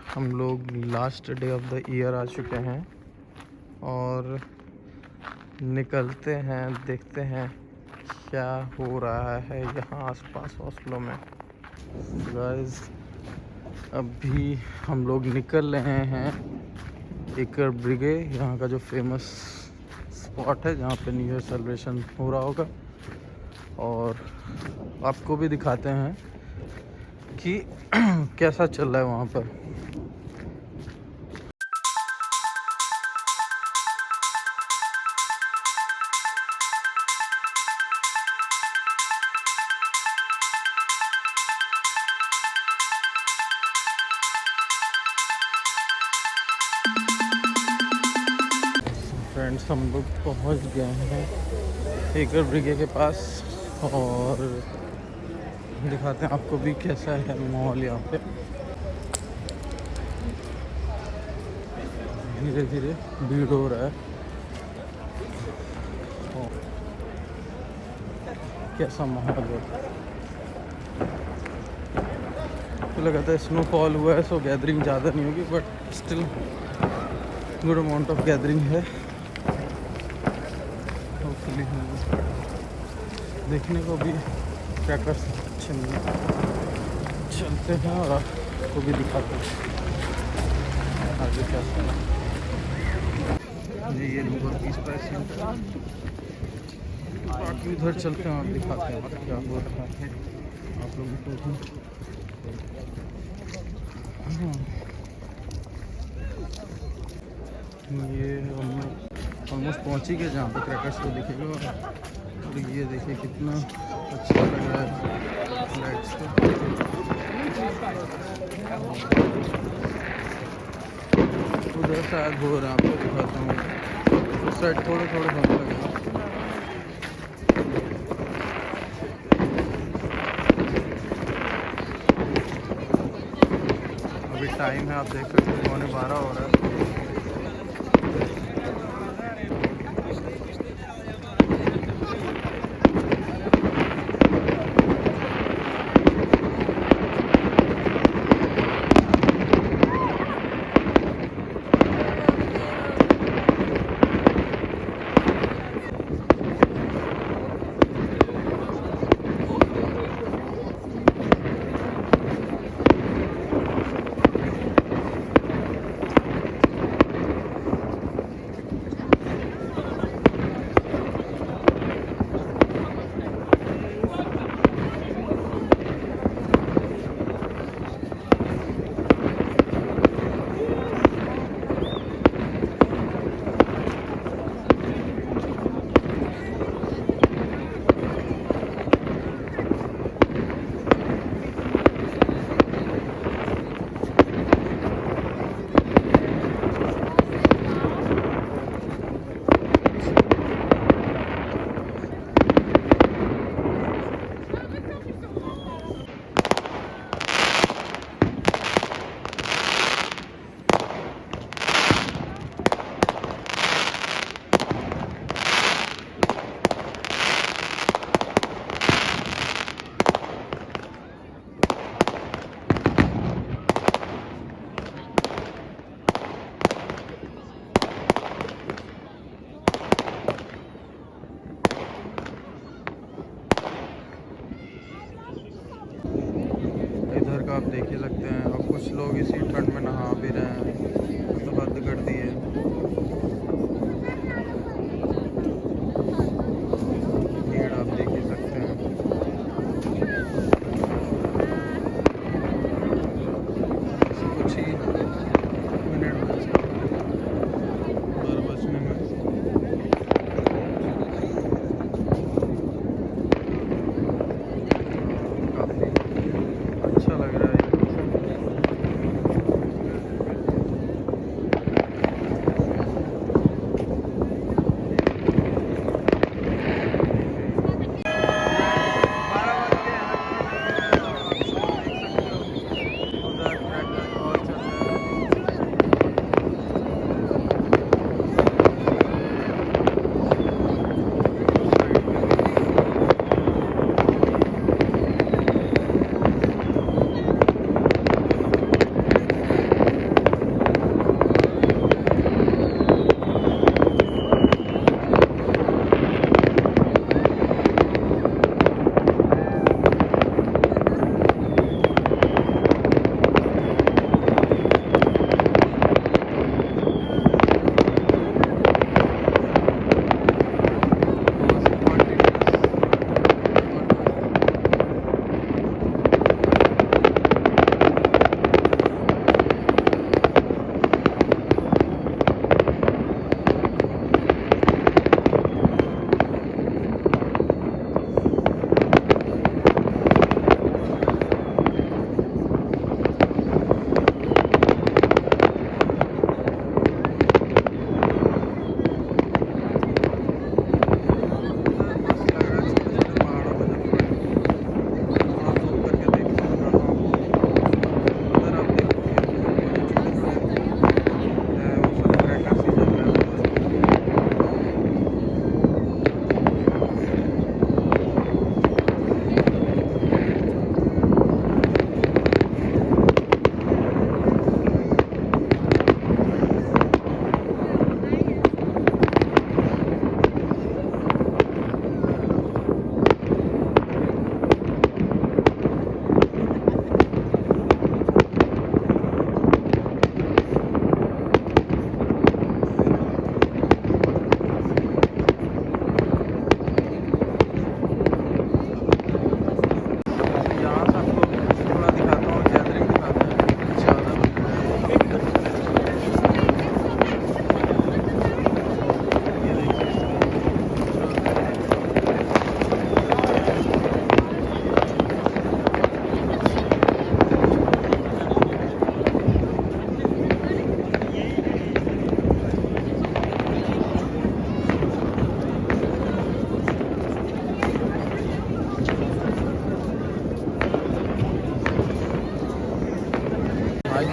हम लोग last day of the year आ चुके हैं और निकलते हैं, देखते हैं क्या हो रहा है यहाँ आसपास ओस्लो में। गाइस अभी हम लोग निकल रहे हैं एकर ब्रिगे, यहाँ का जो फेमस स्पॉट है जहाँ पे न्यू ईयर सेलिब्रेशन हो रहा होगा, और आपको भी दिखाते हैं कि कैसा चल रहा है वहाँ पर। फ्रेंड्स हम लोग पहुँच गए हैं एकर ब्रिगे के पास और दिखाते हैं आपको भी कैसा है माहौल यहाँ पे। धीरे धीरे भीड़ हो रहा है और कैसा माहौल है। तो लगाता है स्नोफॉल हुआ है, सो गैदरिंग ज़्यादा नहीं होगी, but still good amount of gathering है। होपफुली देखने को भी क्रैकर्स अच्छे नहीं चलते हैं और आपको भी दिखाते हैं आगे क्या जी। ये नंबर 20% बाकी उधर चलते हैं और दिखाते हैं क्या हो रहा है आप लोगों को भी। ये हम ऑलमोस्ट पहुँच ही गए जहाँ पे क्रैकर्स को दिखेगा। और ये देखिए कितना अच्छा लग रहा है लाइट्स को। उधर शायद हो रहा है, आपको दिखाता हूँ। उस साइड थोड़े थोड़े होने लगे। अभी टाइम है, आप देख सकते हैं 12:15 हो रहा है। आप देख ही सकते हैं, और कुछ लोग इसी ठंड में नहा भी रहे हैं, तो हद कर दी है। भीड़ आप देख ही सकते हैं। कुछ ही मिनट बचने में काफ़ी अच्छा लग रहा है।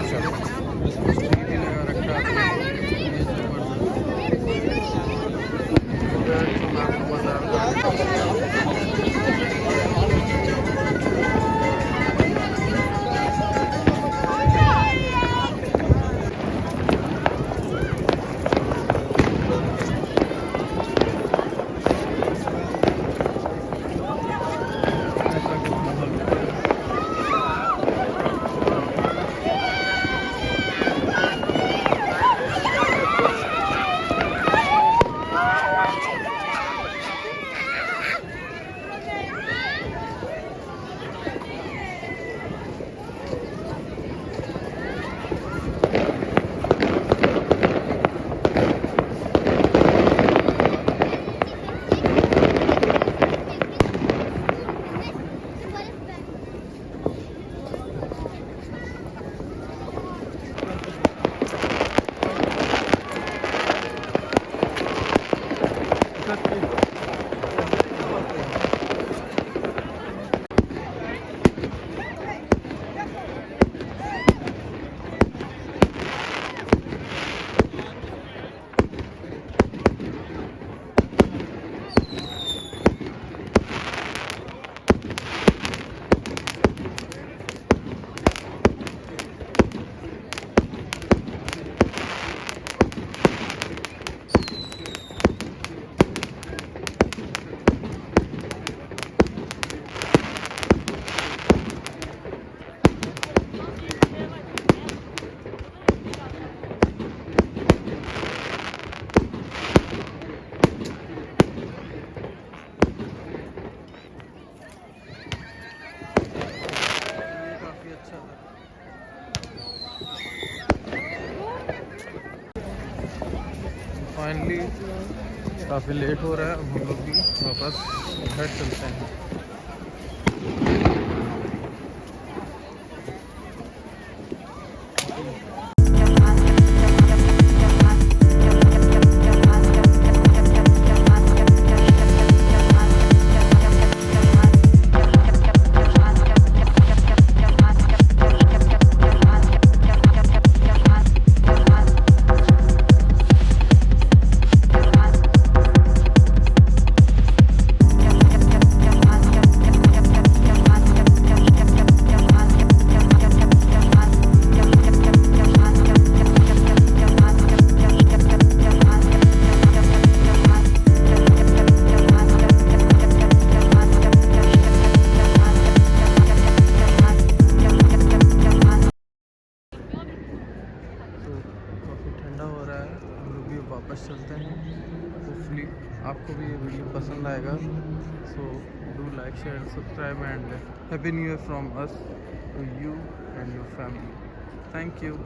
टीवी लगा रखा है। फाइनली काफ़ी लेट हो रहा है, अब हम लोग भी वापस घर चलते हैं। वापस चलते हैं। होपफुली आपको भी ये वीडियो पसंद आएगा। So do like, share, subscribe and happy new year from us to you and your family. Thank you.